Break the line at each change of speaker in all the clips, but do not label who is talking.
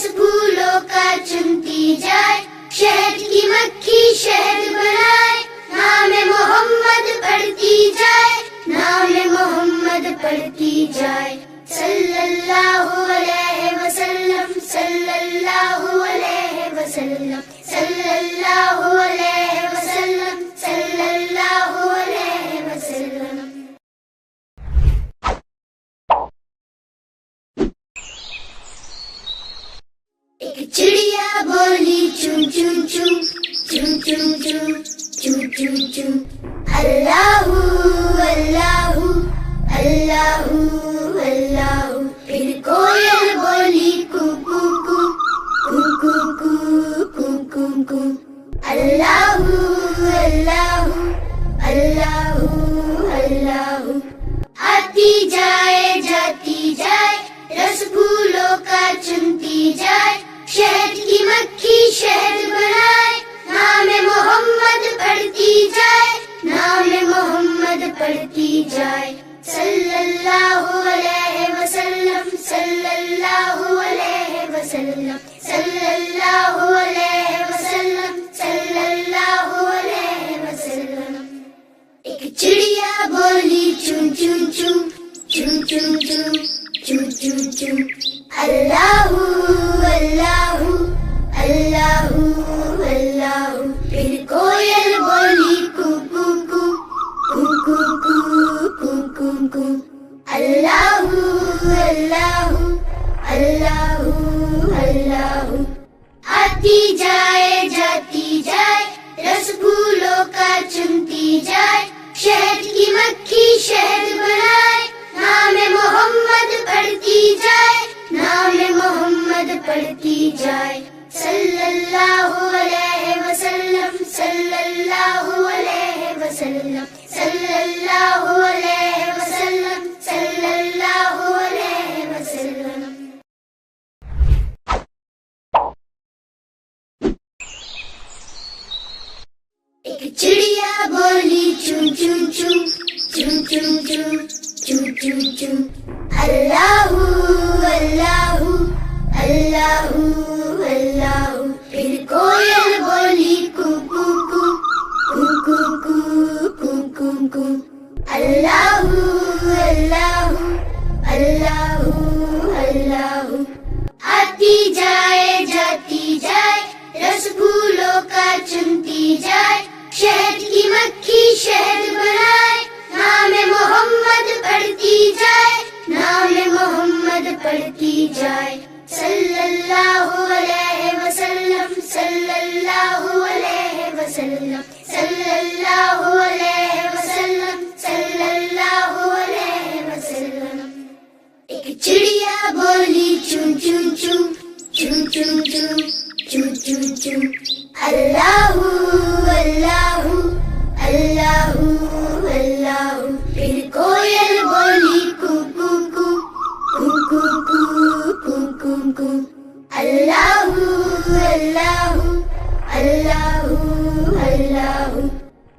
رس پھولوں کا چنتی جائے، شہد کی مکھی شہد بنائے، نام محمد پڑھتی جائے، نام محمد پڑھتی جائے، صلی اللہ علیہ وسلم، صلی اللہ علیہ وسلم، صلی اللہ علیہ وسلم، صلی اللہ علیہ وسلم۔ ایک چڑیا بولی چون چون چون چون چون چون چون چون چون، اللہ اللہ اللہ اللہ۔ پھر کوئل بولی کو کو کو کو کو کو کو کو، اللہ اللہ اللہ اللہ۔ آتی جائے جاتی جائے، رس پھولوں کا چنتی جائے، شہد کی مکھی شہد بنائے، نام محمد پڑھتی جائے، نام محمد پڑھتی جائے، صلی اللہ علیہ وسلم، صلی اللہ علیہ وسلم، صلی اللہ علیہ وسلم، صلی اللہ علیہ وسلم۔ ایک چڑیا بولی چون چون چون چون چون چون چون چون چون، اللہ اللہ اللہ اللہ۔ پھر کوئل بولی کو کو کو کو کو کو کو کو، اللہ اللہ اللہ اللہ۔ آتی جائے جاتی جائے، رس پھولوں کا چنتی جائے، شہد کی مکھی شہد بنائے، نام محمد پڑھتی جائے، نام محمد پڑھتی جائے، صلی اللہ علیہ وسلم، صلی اللہ علیہ وسلم، صلی اللہ علیہ وسلم، صلی اللہ علیہ وسلم۔ ایک چڑیا بولی چون چون چون چون چون چون چون چون چون، اللہ اللہ اللہ اللہ۔ پھر کوئل بولی کو کو کو کو کو کو کو کو، اللہ اللہ اللہ اللہ۔ آتی جائے جاتی جائے، رس پھولوں کا چنتی جائے، شہد کی مکھی شہد بنائے، نام محمد پڑھتی جائے، نام محمد پڑھتی جائے، صلی اللہ علیہ وسلم، صلی اللہ علیہ وسلم، صلی اللہ علیہ وسلم، صلی اللہ علیہ وسلم۔ ایک چڑیا بولی چون چون چون چون چون چون چون چون چون، اللہ اللہ اللہ اللہ۔ پھر کوئل بولی کو کو کو کو کو کو کو کو، اللہ اللہ اللہ اللہ۔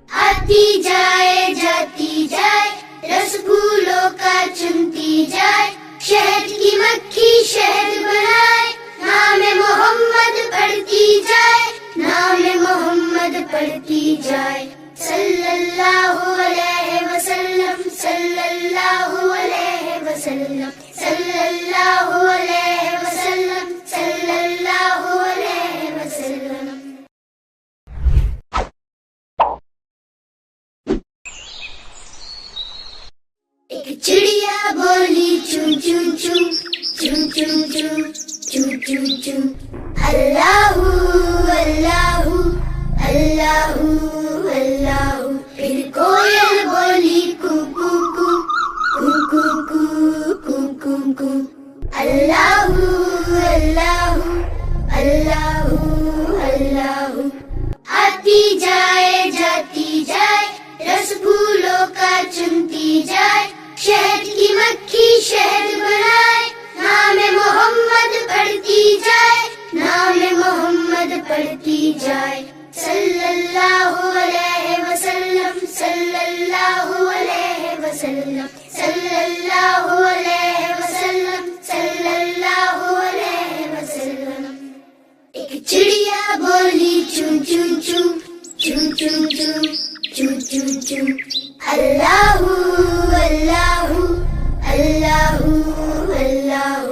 آتی جائے جاتی جائے، رس پھولوں کا چنتی جائے، شہد کی مکھی شہد بنائے، نام محمد پڑھتی جائے، نام محمد پڑھتی جائے، صلی اللہ علیہ وسلم، صلی اللہ علیہ وسلم، صلی اللہ علیہ وسلم، صلی اللہ علیہ وسلم۔ ایک چڑیا بولی چون چون چون چون چون چون چون چون چون، اللہ اللہ اللہ اللہ۔ پھر کوئل بولی کو کو کو کو کو کو کو کو، اللہ اللہ اللہ اللہ۔ آتی جائے جاتی جائے، رس پھولوں کا چنتی جائے، شہد کی مکھی شہد بنائے، نام محمد پڑھتی جائے، نام محمد پڑھتی جائے، صلی اللہ علیہ وسلم، صلی اللہ علیہ وسلم، صلی اللہ علیہ وسلم، صلی اللہ علیہ وسلم۔ chum chum, chum chum chum. Allahu, Allahu, Allahu, Allahu.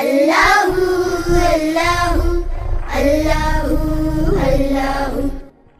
Allahu, Allahu, Allahu, Allahu.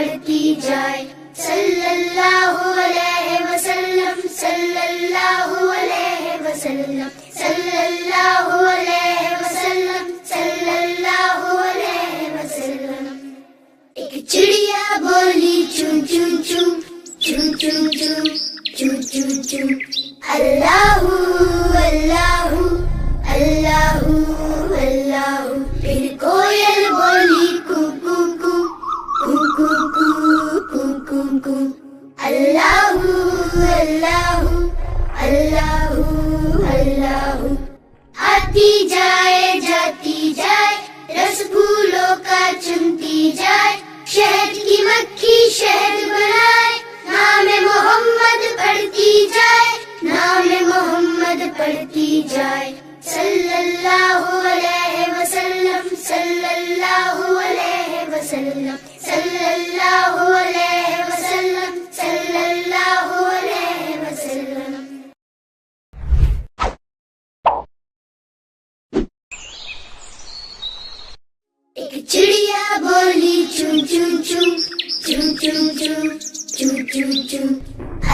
پڑھتی جائے صلی اللہ علیہ وسلم صلی اللہ علیہ وسلم صلی اللہ علیہ وسلم صلی اللہ علیہ وسلم ایک چڑیا بولی چون چون چون چون چون چون چون چون چون اللہ اللہ اللہ اللہ پھر کوئل بولی کو کو کو کو کو کو کو کو کو اللہ اللہ اللہ اللہ آتی جائے جاتی جائے رس پھولوں کا چنتی جائے شہد کی مکھی شہد بنائے نام محمد پڑھتی جائے نام محمد پڑھتی جائے صلی اللہ علیہ وسلم صلی اللہ علیہ وسلم صلی اللہ علیہ وسلم صلی اللہ علیہ وسلم ایک چڑیا بولی چون چون چون چون چون چون چون چون چون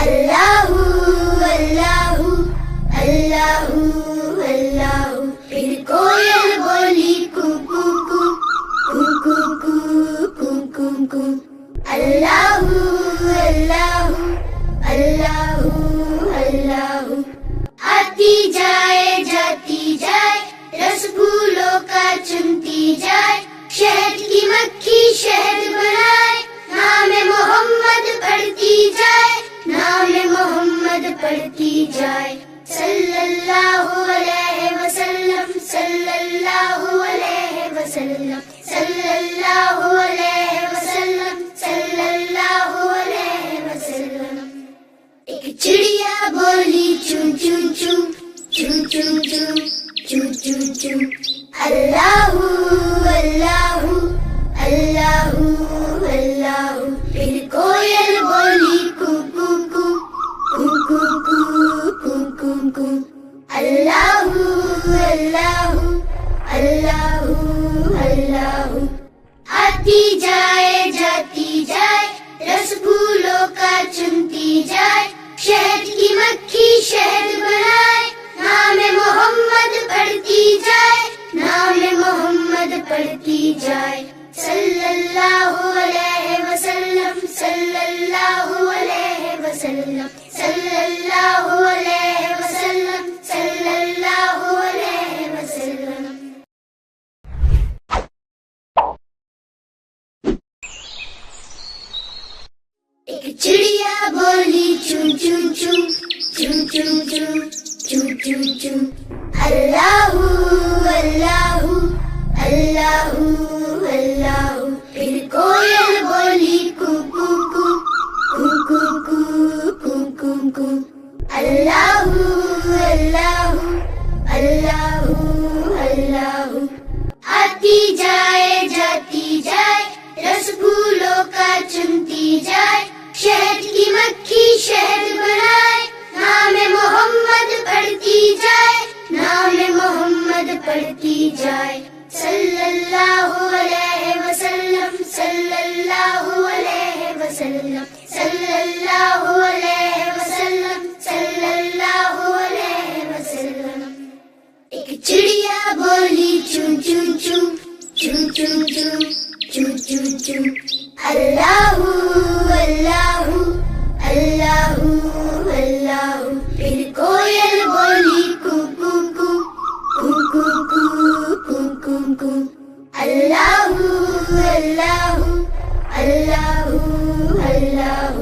اللہ اللہ اللہ اللہ پھر کوئل بولی کو کو کو کو کو کو کو کو کو اللہ اللہ اللہ اللہ آتی جائے جاتی جائے رس پھولوں کا چنتی جائے شہد کی مکھی شہد بنائے نام محمد پڑھتی جائے نام محمد پڑھتی جائے صلی اللہ علیہ وسلم صلی اللہ علیہ وسلم صلی اللہ علیہ وسلم صلی اللہ علیہ وسلم ایک چڑیا بولی چون چون چون چون چون چون چون چون چون اللہ اللہ اللہ اللہ پھر کوئل بولی کو کو کو کو کو کو کو کو کو اللہ اللہ اللہ اللہ آتی جائے جاتی جائے رس پھولوں کا چنتی جائے شہد کی مکھی شہد بنائے نام محمد پڑھتی جائے نام محمد پڑھتی جائے صلی اللہ علیہ وسلم صلی اللہ علیہ وسلم صلی اللہ علیہ وسلم صلی اللہ علیہ وسلم ایک چڑیا بولی چون چون چون چون چون چون چون چون چون اللہ اللہ اللہ اللہ پھر کوئل بولی کو کو کو کو کو کو کو کو کو اللہ اللہ اللہ اللہ آتی جائے جاتی جائے رس پھولوں کا چنتی جائے شہد کی مکھی شہد بنائے نام محمد پڑھتی جائے نام محمد پڑھتی جائے صلی اللہ علیہ وسلم صلی اللہ علیہ وسلم صلی اللہ علیہ وسلم صلی اللہ علیہ وسلم ایک چڑیا بولی چون چون چون چون چون چون چون چون چون اللہ اللہ اللہ اللہ پھر کوئل بولی کو کو کو کو کو کو کو کو کو اللہ اللہ اللہ اللہ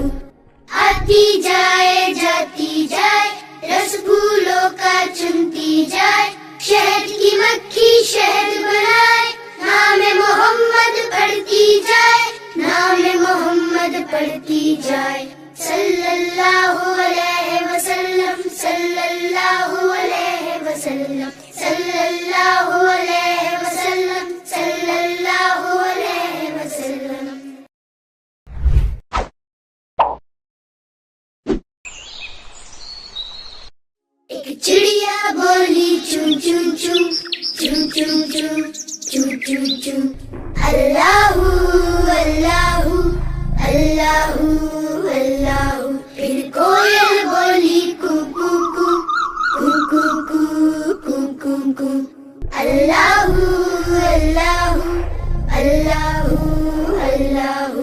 آتی جائے جاتی جائے رس پھولوں کا چنتی جائے شہد کی مکھی شہد بنائے نام محمد پڑھتی جائے نام محمد پڑھتی جائے صلی اللہ علیہ وسلم صلی اللہ علیہ وسلم صلی اللہ علیہ وسلم صلی اللہ علیہ وسلم ایک چڑیا بولی چون چون چون چون چون چون چون چون چون اللہ اللہ اللہ اللہ، پھر کوئل بولی کو کو کو کو کو کو کو کو، اللہ اللہ اللہ اللہ،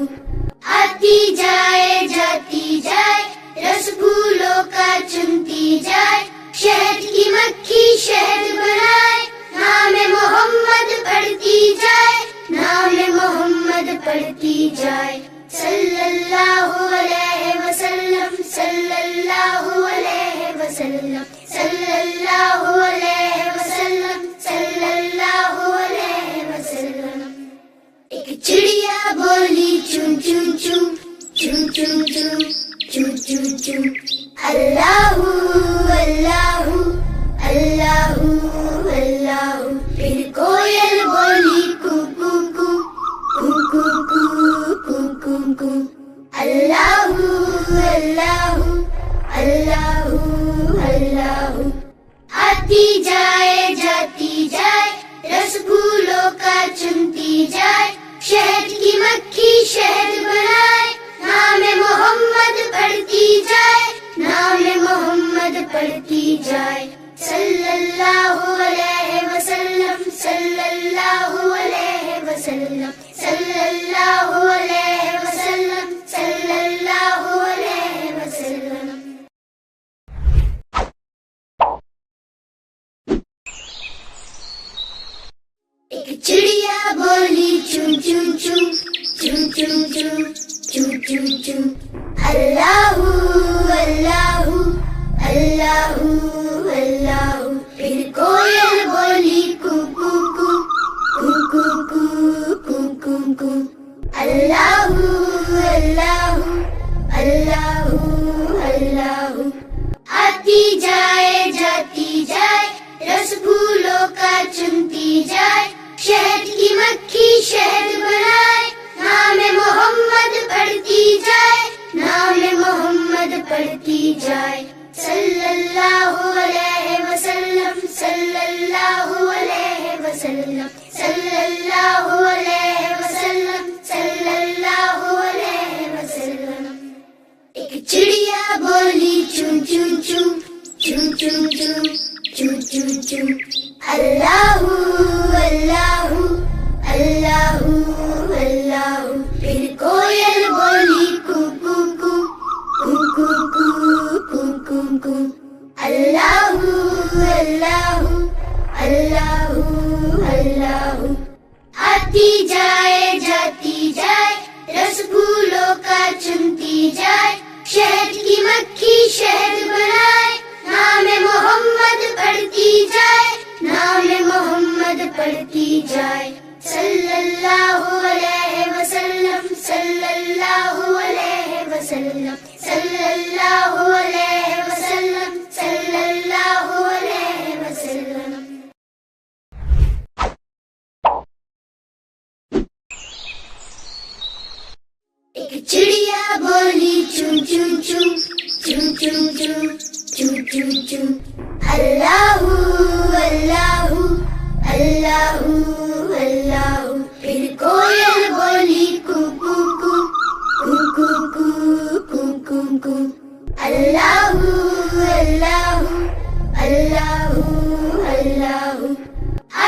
آتی جائے جاتی جائے، رس پھولوں کا چنتی جائے، شہد کی مکھی شہد بنائے، نام محمد پڑھتی جائے، نام محمد پڑھتی جائے، صلی اللہ علیہ وسلم صلی اللہ علیہ وسلم صلی اللہ علیہ وسلم صلی اللہ علیہ وسلم۔ ایک چڑیا بولی چون چون چون چون چون چون چون چون چون، اللہ اللہ اللہ اللہ، پھر کوئل بولی کو کو کو کو کو کو کو کو، اللہ اللہ اللہ اللہ، آتی جائے جاتی جائے، رس پھولوں کا چنتی جائے، شہد کی مکھی شہد بنائے، نام محمد پڑھتی جائے، نام محمد پڑھتی جائے، صلی اللہ علیہ وسلم صلی اللہ علیہ وسلم صلی اللہ علیہ وسلم صلی اللہ علیہ وسلم۔ ایک چڑیا بولی چون چون چون چون چون چون چون چون چون، اللہ اللہ اللہ اللہ، پھر کوئل بولی کو کو کو کو کو کو کو کو، اللہ اللہ اللہ اللہ، آتی جائے جاتی جائے، رس پھولوں کا چنتی جائے، شہد کی مکھی شہد بنائے، نام محمد پڑھتی جائے، نام محمد پڑھتی جائے، صلی اللہ علیہ وسلم صلی اللہ علیہ وسلم صلی اللہ علیہ وسلم صلی اللہ علیہ وسلم۔ ایک چڑیا بولی چون چون چون چون چون چون چون چون چون، اللہ اللہ اللہ اللہ، پھر کوئل بولی کو کو کو کو کو کو کو کو، اللہ اللہ اللہ اللہ، آتی جائے جاتی جائے، رس پھولوں کا چنتی جائے، شہد کی مکھی شہد بنائے، نام محمد پڑھتی جائے، نام محمد پڑھتی جائے، صلی اللہ علیہ وسلم صلی اللہ علیہ وسلم صلی اللہ علیہ وسلم صلی اللہ علیہ وسلم۔ ایک چڑیا بولی چون چون چون چون چون چون چون چون چون، اللہ اللہ اللہ اللہ، پھر کوئل بولی کو کو کو کو کو کو کو کو، اللہ اللہ اللہ اللہ،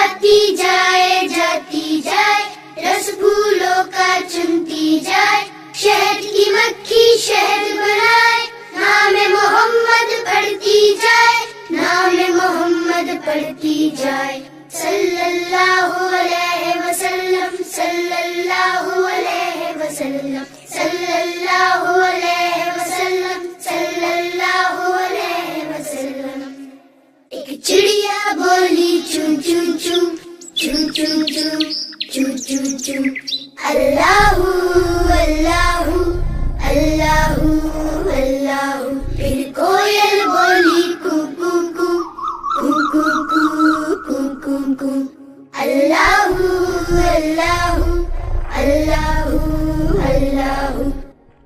آتی جائے جاتی جائے، رس پھولوں کا چنتی جائے، شہد کی مکھی شہد بنائے، نام محمد پڑھتی جائے، نام محمد پڑھتی جائے، صلی اللہ علیہ وسلم صلی اللہ علیہ وسلم صلی اللہ علیہ وسلم صلی اللہ علیہ وسلم۔ ایک چڑیا بولی چون چون چون چون چون چون چون چون چون، اللہ اللہ اللہ اللہ، پھر کوئل بولی کو کو کو کو کو کو کو کو، اللہ اللہ اللہ اللہ،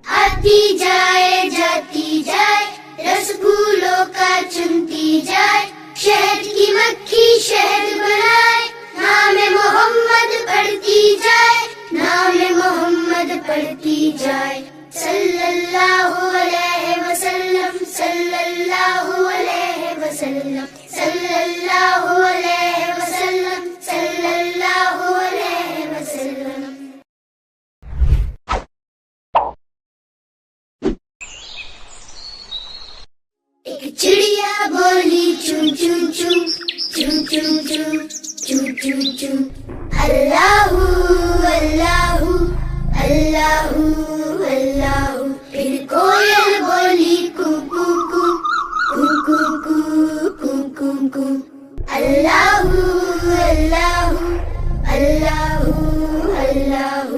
آتی جائے جاتی جائے، رس پھولوں کا چنتی جائے، شہد کی مکھی شہد بنائے، نام محمد پڑھتی جائے، نام محمد پڑھتی پڑھتی جائے صلی اللہ علیہ وسلم صلی اللہ علیہ وسلم صلی اللہ علیہ وسلم صلی اللہ علیہ وسلم. ایک چڑیا بولی چون چون چون چون چون چون چون چون چون اللہ اللہ اللہ اللہ. پھر کوئل بولی کو کو کو کو کو کو کو کو کو اللہ اللہ اللہ اللہ.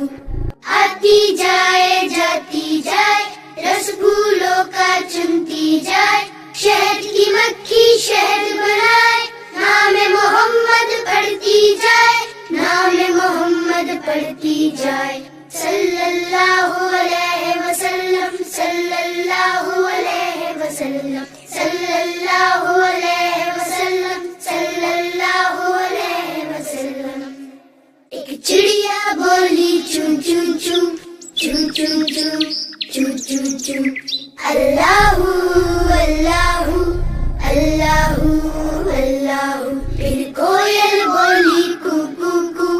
آتی جائے جاتی جائے رس پھولوں کا چنتی جائے شہد کی مکھی شہد بنائے نام محمد پڑھتی جائے نام محمد پڑھتی جائے صلی اللہ علیہ وسلم صلی اللہ علیہ وسلم صلی اللہ علیہ وسلم صلی اللہ علیہ وسلم. ایک چڑیا بولی چون چون چون چون چون چون چون چون چون اللہ اللہ اللہ اللہ. پھر کوئل بولی کو کو کو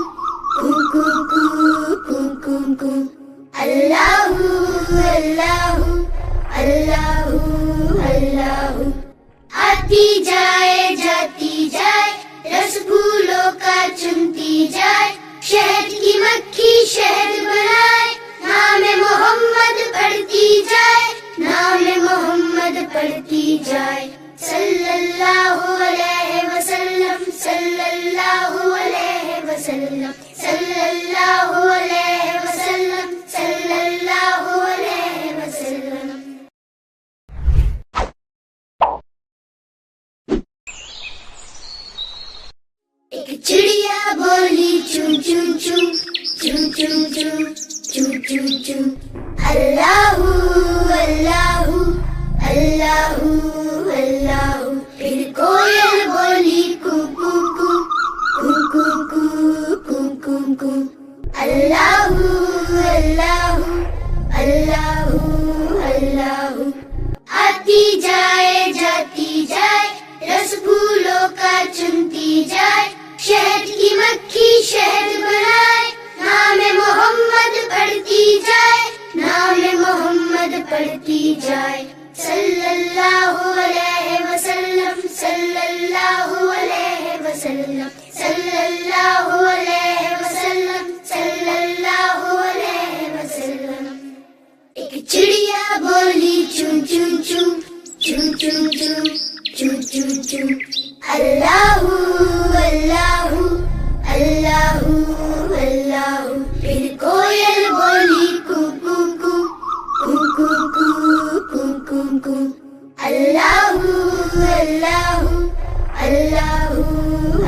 کو کو کو کو کو کو اللہ اللہ اللہ اللہ. آتی جائے جاتی جائے رس پھولوں کا چنتی جائے شہد کی مکھی شہد بنائے نام محمد پڑھتی جائے نام محمد پڑھتی جائے صلی اللہ علیہ وسلم صلی اللہ علیہ وسلم صلی اللہ علیہ وسلم صلی اللہ علیہ وسلم. ایک چڑیا بولی چون چون چون چون چون چون چون چون چون اللہ اللہ اللہ اللہ. پھر کوئل بولی کو کو کو کو کو کو کو کو کو اللہ اللہ اللہ اللہ. آتی جائے جاتی جائے رس پھولوں کا چنتی جائے شہد کی مکھی شہد بنائے نام محمد پڑھتی جائے نام محمد پڑھتی جائے صلی اللہ علیہ وسلم صلی اللہ علیہ وسلم صلی اللہ علیہ وسلم صلی اللہ علیہ وسلم. ایک چڑیا بولی چون چون چون چون چون چون چون چون چون اللہ اللہ اللہ اللہ. پھر کوئل بولی کو کو کو کو کو کو کو کو کو اللہ اللہ اللہ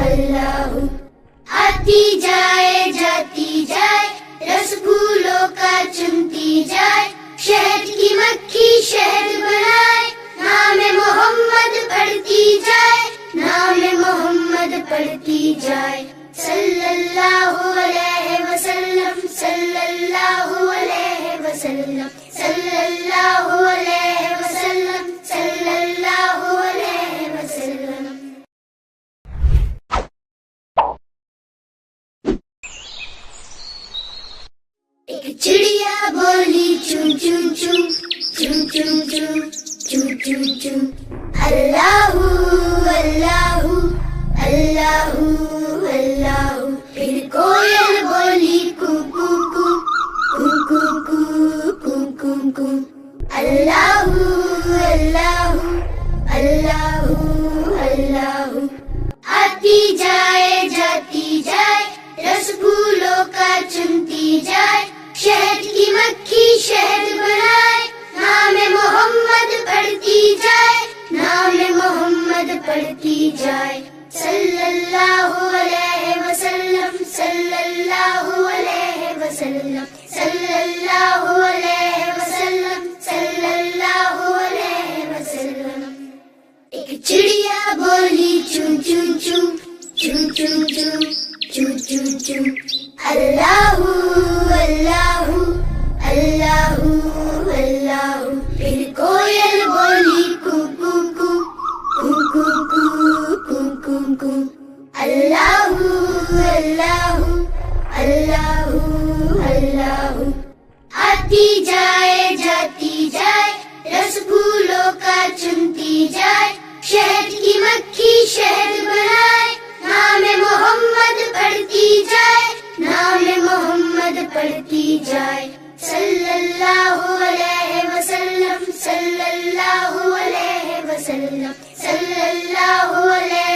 اللہ. آتی جائے جاتی جائے رس پھولوں کا چنتی جائے شہد کی مکھی شہد بنائے نام محمد پڑھتی جائے نام محمد پڑھتی جائے صلی اللہ علیہ وسلم صلی اللہ علیہ وسلم صلی اللہ علیہ وسلم صلی اللہ علیہ وسلم. ایک چڑیا بولی چون چون چون چون چون چون چون چون چون اللہ اللہ اللہ اللہ. پھر کوئل بولی کو کو کو کو کو کو کو کو کو اللہ اللہ اللہ اللہ. آتی جائے جاتی جائے رس پھولوں کا چنتی جائے شہد کی مکھی شہد بنائے نام محمد پڑھتی جائے نام محمد پڑھتی جائے صلی اللہ علیہ وسلم صلی اللہ علیہ وسلم صلی اللہ علیہ وسلم صلی اللہ علیہ وسلم. ایک چڑیا بولی چون چون چون چون چون چون چون چون چون اللہ اللہ کوئل بولی کو کو کو کو کو کو کو کو اللہ اللہ اللہ اللہ آتی جائے جاتی جائے رس پھولوں کا چنتی جائے شہد کی مکھی شہد بنائے نام محمد پڑھتی جائے نام محمد پڑھتی جائے صلی اللہ علیہ وسلم صلی اللہ علیہ وسلم صلی اللہ علیہ